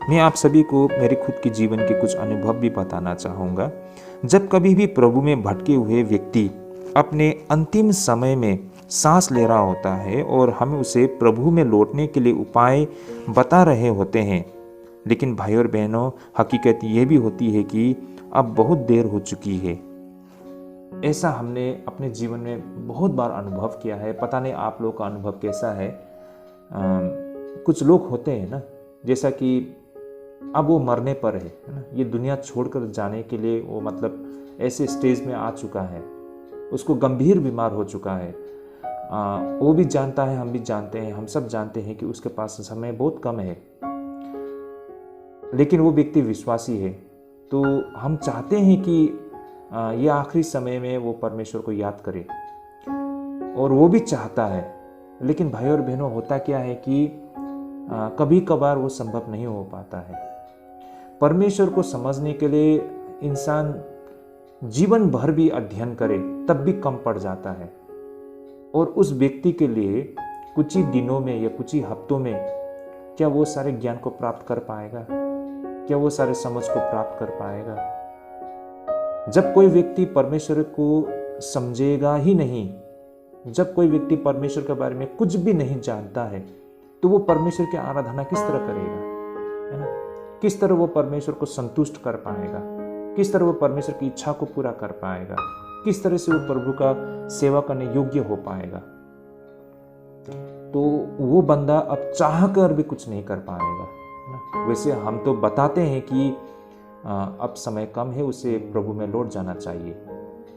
मैं आप सभी को मेरे खुद के जीवन के कुछ अनुभव भी बताना चाहूँगा। जब कभी भी प्रभु में भटके हुए व्यक्ति अपने अंतिम समय में सांस ले रहा होता है और हम उसे प्रभु में लौटने के लिए उपाय बता रहे होते हैं, लेकिन भाई और बहनों, हकीकत ये भी होती है कि अब बहुत देर हो चुकी है। ऐसा हमने अपने जीवन में बहुत बार अनुभव किया है। पता नहीं आप लोगों का अनुभव कैसा है। कुछ लोग होते हैं ना, जैसा कि अब वो मरने पर है ना, ये दुनिया छोड़कर जाने के लिए वो मतलब ऐसे स्टेज में आ चुका है, उसको गंभीर बीमार हो चुका है। वो भी जानता है, हम भी जानते हैं, हम सब जानते हैं कि उसके पास समय बहुत कम है, लेकिन वो व्यक्ति विश्वासी है। तो हम चाहते हैं कि ये आखिरी समय में वो परमेश्वर को याद करे, और वो भी चाहता है। लेकिन भाई और बहनों, होता क्या है कि कभी कभार वो संभव नहीं हो पाता है। परमेश्वर को समझने के लिए इंसान जीवन भर भी अध्ययन करे तब भी कम पड़ जाता है, और उस व्यक्ति के लिए कुछ ही दिनों में या कुछ ही हफ्तों में क्या वो सारे ज्ञान को प्राप्त कर पाएगा? क्या वो सारे समझ को प्राप्त कर पाएगा? जब कोई व्यक्ति परमेश्वर को समझेगा ही नहीं, जब कोई व्यक्ति परमेश्वर के बारे में कुछ भी नहीं जानता है, तो वो परमेश्वर की आराधना किस तरह करेगा, है ना? किस तरह वो परमेश्वर को संतुष्ट कर पाएगा? किस तरह वो परमेश्वर की इच्छा को पूरा कर पाएगा? किस तरह से वो प्रभु का सेवा करने योग्य हो पाएगा? तो वो बंदा अब चाह कर भी कुछ नहीं कर पाएगा, है ना? वैसे हम तो बताते हैं कि अब समय कम है, उसे प्रभु में लौट जाना चाहिए,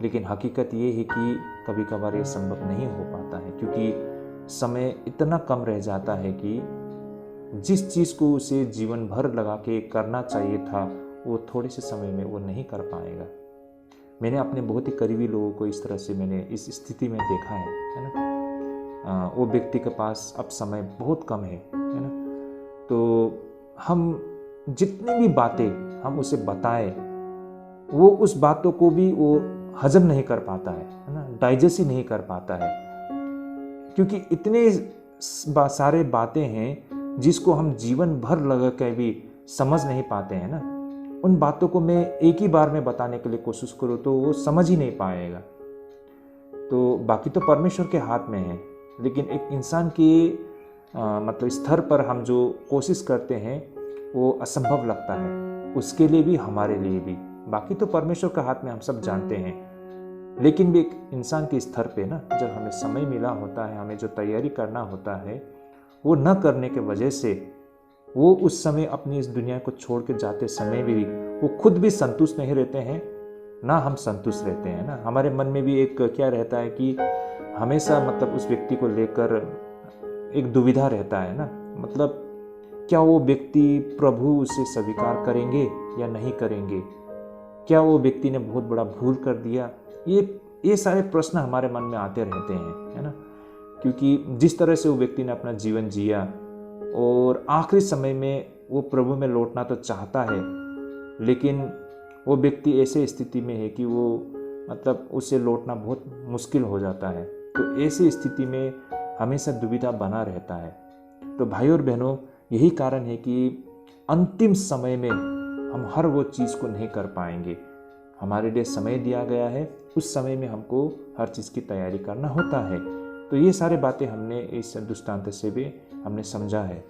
लेकिन हकीकत ये है कि कभी कभार ये संभव नहीं हो पाता है, क्योंकि समय इतना कम रह जाता है कि जिस चीज़ को उसे जीवन भर लगा के करना चाहिए था वो थोड़े से समय में वो नहीं कर पाएगा। मैंने अपने बहुत ही करीबी लोगों को इस तरह से मैंने इस स्थिति में देखा है ना। वो व्यक्ति के पास अब समय बहुत कम है ना। तो हम जितनी भी बातें हम उसे बताएं वो उस बातों को भी वो हजम नहीं कर पाता है ना, डाइजेस्ट ही नहीं कर पाता है, क्योंकि इतने सारे बातें हैं जिसको हम जीवन भर लगा के भी समझ नहीं पाते हैं ना। उन बातों को मैं एक ही बार में बताने के लिए कोशिश करूँ तो वो समझ ही नहीं पाएगा। तो बाकी तो परमेश्वर के हाथ में है, लेकिन एक इंसान की मतलब स्तर पर हम जो कोशिश करते हैं वो असंभव लगता है, उसके लिए भी हमारे लिए भी। बाकी तो परमेश्वर के हाथ में हम सब जानते हैं, लेकिन भी एक इंसान के स्तर पे ना जब हमें समय मिला होता है, हमें जो तैयारी करना होता है वो न करने के वजह से वो उस समय अपनी इस दुनिया को छोड़ के जाते समय भी वो खुद भी संतुष्ट नहीं रहते हैं, ना हम संतुष्ट रहते हैं ना। हमारे मन में भी एक क्या रहता है कि हमेशा मतलब उस व्यक्ति को लेकर एक दुविधा रहता है ना, मतलब क्या वो व्यक्ति प्रभु उसे स्वीकार करेंगे या नहीं करेंगे, क्या वो व्यक्ति ने बहुत बड़ा भूल कर दिया। ये सारे प्रश्न हमारे मन में आते रहते हैं, है ना। क्योंकि जिस तरह से वो व्यक्ति ने अपना जीवन जिया और आखिरी समय में वो प्रभु में लौटना तो चाहता है, लेकिन वो व्यक्ति ऐसे स्थिति में है कि वो मतलब उसे लौटना बहुत मुश्किल हो जाता है। तो ऐसी स्थिति में हमेशा दुविधा बना रहता है। तो भाई और बहनों, यही कारण है कि अंतिम समय में हम हर वो चीज़ को नहीं कर पाएंगे। हमारे लिए समय दिया गया है, उस समय में हमको हर चीज़ की तैयारी करना होता है। तो ये सारी बातें हमने इस दृष्टांत से भी हमने समझा है।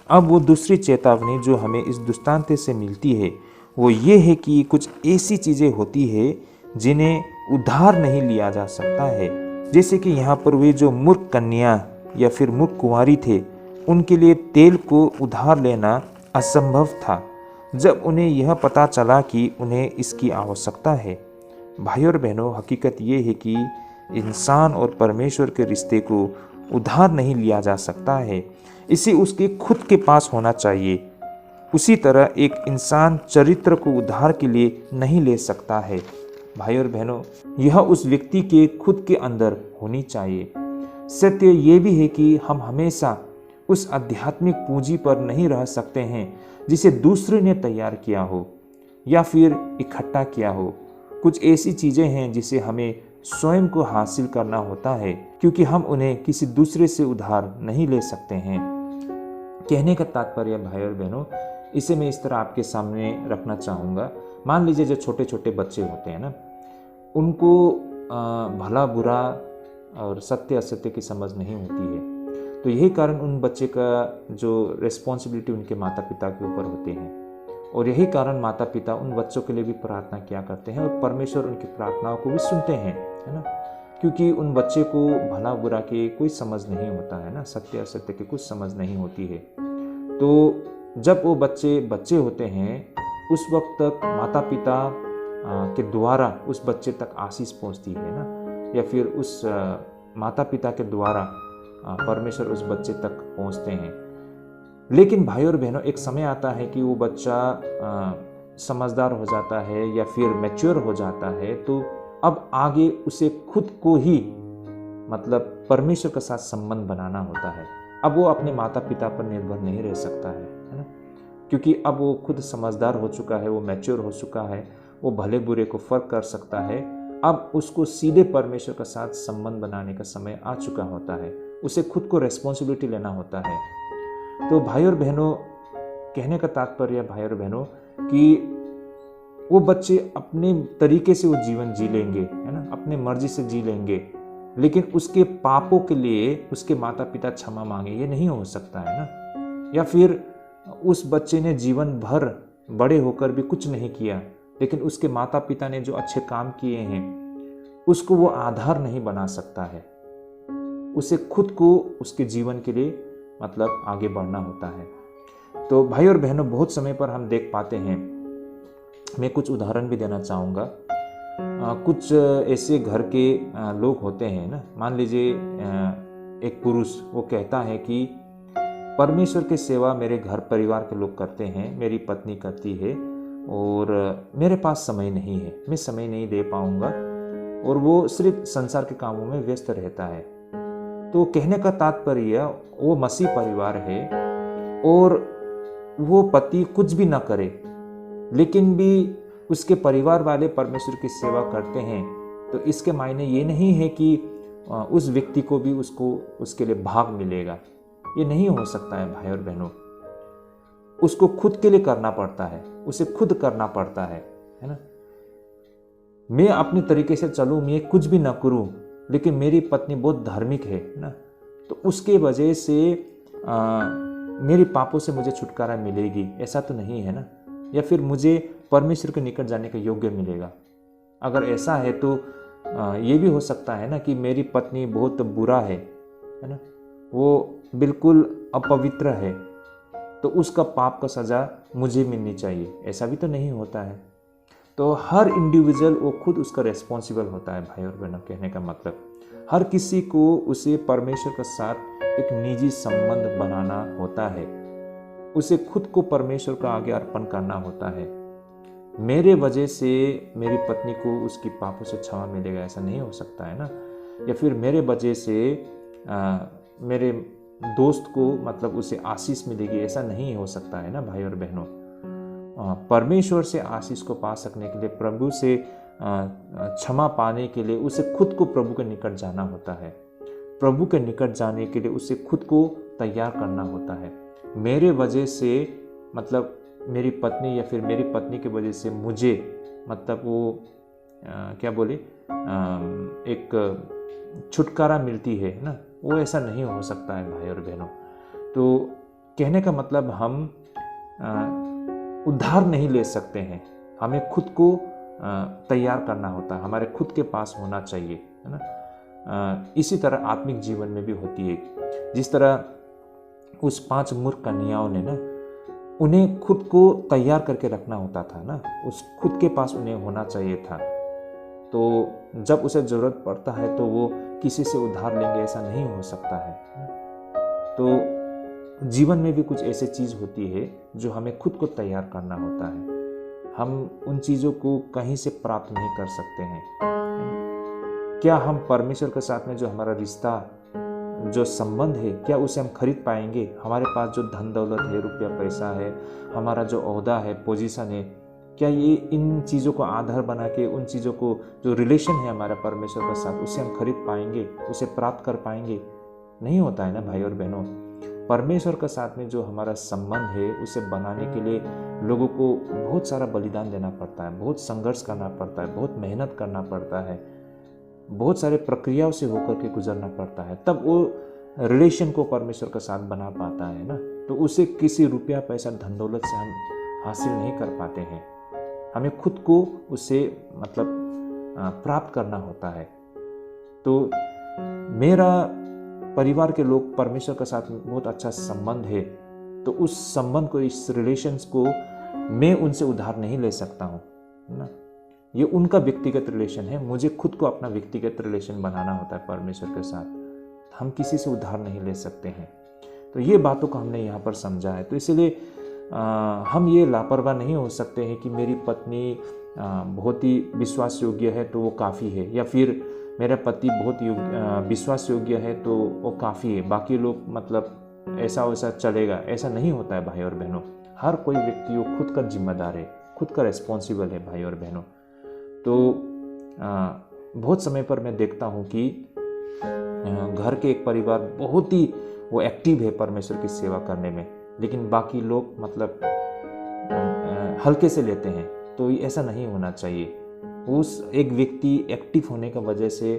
अब वो दूसरी चेतावनी जो हमें इस दृष्टांत से मिलती है वो ये है कि कुछ ऐसी चीज़ें होती है जिन्हें उधार नहीं लिया जा सकता है। जैसे कि यहाँ पर वे जो मूर्ख कन्या या फिर मूर्ख कुंवारी थे, उनके लिए तेल को उधार लेना असंभव था जब उन्हें यह पता चला कि उन्हें इसकी आवश्यकता है। भाई और बहनों, हकीकत ये है कि इंसान और परमेश्वर के रिश्ते को उधार नहीं लिया जा सकता है, इसे उसके खुद के पास होना चाहिए। उसी तरह एक इंसान चरित्र को उधार के लिए नहीं ले सकता है। भाई और बहनों, यह उस व्यक्ति के खुद के अंदर होनी चाहिए। सत्य ये भी है कि हम हमेशा उस आध्यात्मिक पूंजी पर नहीं रह सकते हैं जिसे दूसरे ने तैयार किया हो या फिर इकट्ठा किया हो। कुछ ऐसी चीज़ें हैं जिसे हमें स्वयं को हासिल करना होता है, क्योंकि हम उन्हें किसी दूसरे से उधार नहीं ले सकते हैं। कहने का तात्पर्य भाई और बहनों, इसे मैं इस तरह आपके सामने रखना चाहूँगा। मान लीजिए जो छोटे छोटे बच्चे होते हैं ना, उनको भला बुरा और सत्य असत्य की समझ नहीं होती है। तो यही कारण उन बच्चे का जो रिस्पॉन्सिबिलिटी उनके माता पिता के ऊपर होते हैं, और यही कारण माता पिता उन बच्चों के लिए भी प्रार्थना किया करते हैं और परमेश्वर उनकी प्रार्थनाओं को भी सुनते हैं, है ना। क्योंकि उन बच्चे को भला बुरा की कोई समझ नहीं होता है ना, सत्य असत्य की कुछ समझ नहीं होती है। तो जब वो बच्चे होते हैं, उस वक्त तक माता पिता के द्वारा उस बच्चे तक आशीष पहुंचती है ना, या फिर उस माता पिता के द्वारा परमेश्वर उस बच्चे तक पहुंचते हैं। लेकिन भाई और बहनों, एक समय आता है कि वो बच्चा समझदार हो जाता है या फिर मैच्योर हो जाता है, तो अब आगे उसे खुद को ही मतलब परमेश्वर के साथ संबंध बनाना होता है। अब वो अपने माता पिता पर निर्भर नहीं रह सकता है ना, क्योंकि अब वो खुद समझदार हो चुका है, वो मैच्योर हो चुका है, वो भले बुरे को फर्क कर सकता है। अब उसको सीधे परमेश्वर के साथ संबंध बनाने का समय आ चुका होता है, उसे खुद को रेस्पॉन्सिबिलिटी लेना होता है। तो भाई और बहनों, कहने का तात्पर्य भाई और बहनों कि वो बच्चे अपने तरीके से वो जीवन जी लेंगे, है ना, अपने मर्जी से जी लेंगे, लेकिन उसके पापों के लिए उसके माता पिता क्षमा मांगे, ये नहीं हो सकता है ना। या फिर उस बच्चे ने जीवन भर बड़े होकर भी कुछ नहीं किया, लेकिन उसके माता पिता ने जो अच्छे काम किए हैं उसको वो आधार नहीं बना सकता है। उसे खुद को उसके जीवन के लिए मतलब आगे बढ़ना होता है। तो भाई और बहनों, बहुत समय पर हम देख पाते हैं, मैं कुछ उदाहरण भी देना चाहूँगा। कुछ ऐसे घर के लोग होते हैं ना, मान लीजिए एक पुरुष वो कहता है कि परमेश्वर की सेवा मेरे घर परिवार के लोग करते हैं, मेरी पत्नी करती है और मेरे पास समय नहीं है, मैं समय नहीं दे पाऊंगा, और वो सिर्फ संसार के कामों में व्यस्त रहता है। तो कहने का तात्पर्य वो मसीह परिवार है और वो पति कुछ भी ना करे लेकिन भी उसके परिवार वाले परमेश्वर की सेवा करते हैं, तो इसके मायने ये नहीं है कि उस व्यक्ति को भी उसके लिए भाग मिलेगा। ये नहीं हो सकता है भाई और बहनों। उसको खुद के लिए करना पड़ता है, उसे खुद करना पड़ता है ना। मैं अपने तरीके से चलूँ, मैं कुछ भी ना करूँ, लेकिन मेरी पत्नी बहुत धार्मिक है ना, तो उसके वजह से मेरे पापों से मुझे छुटकारा मिलेगी, ऐसा तो नहीं है ना। या फिर मुझे परमेश्वर के निकट जाने का योग्य मिलेगा। अगर ऐसा है तो ये भी हो सकता है ना कि मेरी पत्नी बहुत बुरा है ना, वो बिल्कुल अपवित्र है, तो उसका पाप का सज़ा मुझे मिलनी चाहिए, ऐसा भी तो नहीं होता है। तो हर इंडिविजुअल वो खुद उसका रेस्पॉन्सिबल होता है भाई और बहनों। कहने का मतलब हर किसी को उसे परमेश्वर के साथ एक निजी संबंध बनाना होता है, उसे खुद को परमेश्वर का आगे अर्पण करना होता है। मेरे वजह से मेरी पत्नी को उसकी पापों से क्षमा मिलेगा, ऐसा नहीं हो सकता है ना। या फिर मेरे वजह से मेरे दोस्त को मतलब उसे आशीष मिलेगी, ऐसा नहीं हो सकता है ना भाई और बहनों। परमेश्वर से आशीष को पा सकने के लिए, प्रभु से क्षमा पाने के लिए उसे खुद को प्रभु के निकट जाना होता है। प्रभु के निकट जाने के लिए उसे खुद को तैयार करना होता है। मेरे वजह से मतलब मेरी पत्नी या फिर मेरी पत्नी की वजह से मुझे मतलब वो क्या बोले एक छुटकारा मिलती है ना, वो ऐसा नहीं हो सकता है भाई और बहनों। तो कहने का मतलब हम उद्धार नहीं ले सकते हैं, हमें खुद को तैयार करना होता है, हमारे खुद के पास होना चाहिए, है ना। इसी तरह आत्मिक जीवन में भी होती है। जिस तरह उस 5 मूर्ख कन्याओं ने ना, उन्हें खुद को तैयार करके रखना होता था ना, उस खुद के पास उन्हें होना चाहिए था। तो जब उसे ज़रूरत पड़ता है तो वो किसी से उधार लेंगे, ऐसा नहीं हो सकता है। तो जीवन में भी कुछ ऐसी चीज़ होती है जो हमें खुद को तैयार करना होता है। हम उन चीज़ों को कहीं से प्राप्त नहीं कर सकते हैं। क्या हम परमेश्वर के साथ में जो हमारा रिश्ता, जो संबंध है, क्या उसे हम खरीद पाएंगे? हमारे पास जो धन दौलत है, रुपया पैसा है, हमारा जो ओहदा है, पोजीशन है, क्या ये इन चीज़ों को आधार बना के उन चीज़ों को जो रिलेशन है हमारा परमेश्वर के साथ, उसे हम खरीद पाएंगे, उसे प्राप्त कर पाएंगे? नहीं होता है ना भाई और बहनों। परमेश्वर के साथ में जो हमारा संबंध है उसे बनाने के लिए लोगों को बहुत सारा बलिदान देना पड़ता है, बहुत संघर्ष करना पड़ता है, बहुत मेहनत करना पड़ता है, बहुत सारे प्रक्रियाओं से होकर के गुजरना पड़ता है, तब वो रिलेशन को परमेश्वर के साथ बना पाता है ना। तो उसे किसी रुपया पैसा धन दौलत से हम हासिल नहीं कर पाते हैं, हमें खुद को उससे मतलब प्राप्त करना होता है। तो मेरा परिवार के लोग परमेश्वर के साथ बहुत अच्छा संबंध है, तो उस संबंध को, इस रिलेशंस को मैं उनसे उधार नहीं ले सकता हूँ ना। ये उनका व्यक्तिगत रिलेशन है, मुझे खुद को अपना व्यक्तिगत रिलेशन बनाना होता है परमेश्वर के साथ। हम किसी से उधार नहीं ले सकते हैं। तो ये बातों को हमने यहाँ पर समझा है। तो इसलिए हम ये लापरवाह नहीं हो सकते हैं कि मेरी पत्नी बहुत ही विश्वास योग्य है तो वो काफ़ी है, या फिर मेरा पति बहुत विश्वास योग्य है तो वो काफ़ी है, बाकी लोग मतलब ऐसा वैसा चलेगा, ऐसा नहीं होता है भाई और बहनों। हर कोई व्यक्ति वो खुद का जिम्मेदार है, खुद का रिस्पॉन्सिबल है भाई और बहनों। तो बहुत समय पर मैं देखता हूँ कि घर के एक परिवार बहुत ही वो एक्टिव है परमेश्वर की सेवा करने में, लेकिन बाकी लोग मतलब हल्के से लेते हैं। तो ऐसा नहीं होना चाहिए। उस एक व्यक्ति एक्टिव होने की वजह से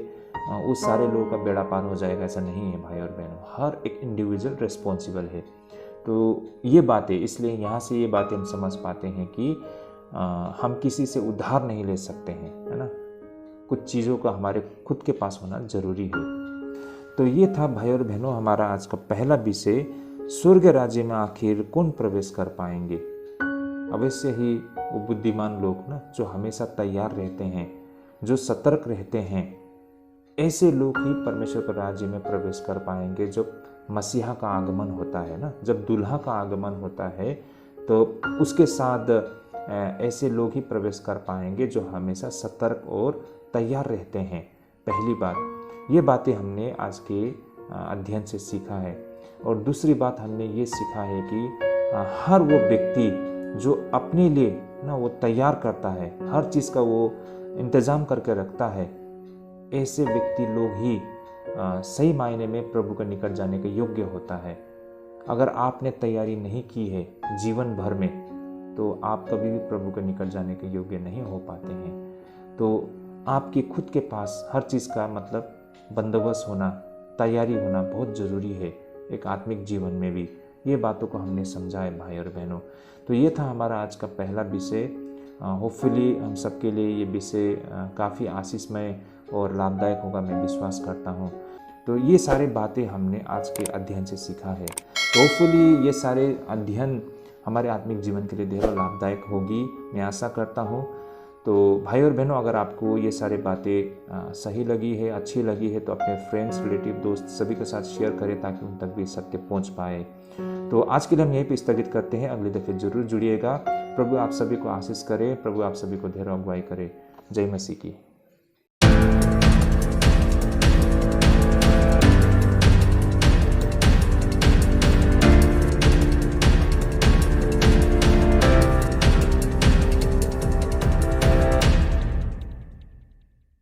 उस सारे लोगों का बेड़ा पार हो जाएगा, ऐसा नहीं है भाई और बहनों। हर एक इंडिविजुअल रिस्पॉन्सिबल है। तो ये बातें, इसलिए यहाँ से ये बातें हम समझ पाते हैं कि हम किसी से उधार नहीं ले सकते हैं, है ना। कुछ चीज़ों का हमारे खुद के पास होना जरूरी है। तो ये था भाई और बहनों हमारा आज का पहला विषय, स्वर्ग राज्य में आखिर कौन प्रवेश कर पाएंगे। अवश्य ही वो बुद्धिमान लोग ना, जो हमेशा तैयार रहते हैं, जो सतर्क रहते हैं, ऐसे लोग ही परमेश्वर के राज्य में प्रवेश कर पाएंगे, जो मसीहा का आगमन होता है ना, जब दूल्हा का आगमन होता है तो उसके साथ ऐसे लोग ही प्रवेश कर पाएंगे जो हमेशा सतर्क और तैयार रहते हैं। पहली बात, ये बातें हमने आज के अध्ययन से सीखा है। और दूसरी बात हमने ये सीखा है कि हर वो व्यक्ति जो अपने लिए ना वो तैयार करता है, हर चीज़ का वो इंतज़ाम करके रखता है, ऐसे व्यक्ति लोग ही सही मायने में प्रभु के निकट जाने के योग्य होता है। अगर आपने तैयारी नहीं की है जीवन भर में, तो आप कभी भी प्रभु के निकट जाने के योग्य नहीं हो पाते हैं। तो आपकी खुद के पास हर चीज़ का मतलब बंदोबस्त होना, तैयारी होना बहुत ज़रूरी है एक आत्मिक जीवन में भी। ये बातों को हमने समझा है भाई और बहनों। तो ये था हमारा आज का पहला विषय। होपफुली हम सबके लिए ये विषय काफ़ी आशीषमय और लाभदायक होगा, मैं विश्वास करता हूँ। तो ये सारी बातें हमने आज के अध्ययन से सीखा है। तो होपफुली ये सारे अध्ययन हमारे आत्मिक जीवन के लिए ढेरों लाभदायक होगी, मैं आशा करता हूँ। तो भाई और बहनों, अगर आपको ये सारी बातें सही लगी है, अच्छी लगी है, तो अपने फ्रेंड्स, रिलेटिव, दोस्त सभी के साथ शेयर करें ताकि उन तक भी सत्य पहुँच पाए। तो आज के लिए हम यहीं पे स्थगित करते हैं। अगली दफ़े जरूर जुड़िएगा। प्रभु आप सभी को आशीष करे, प्रभु आप सभी को ढेरों अगुवाई करे। जय मसीह की।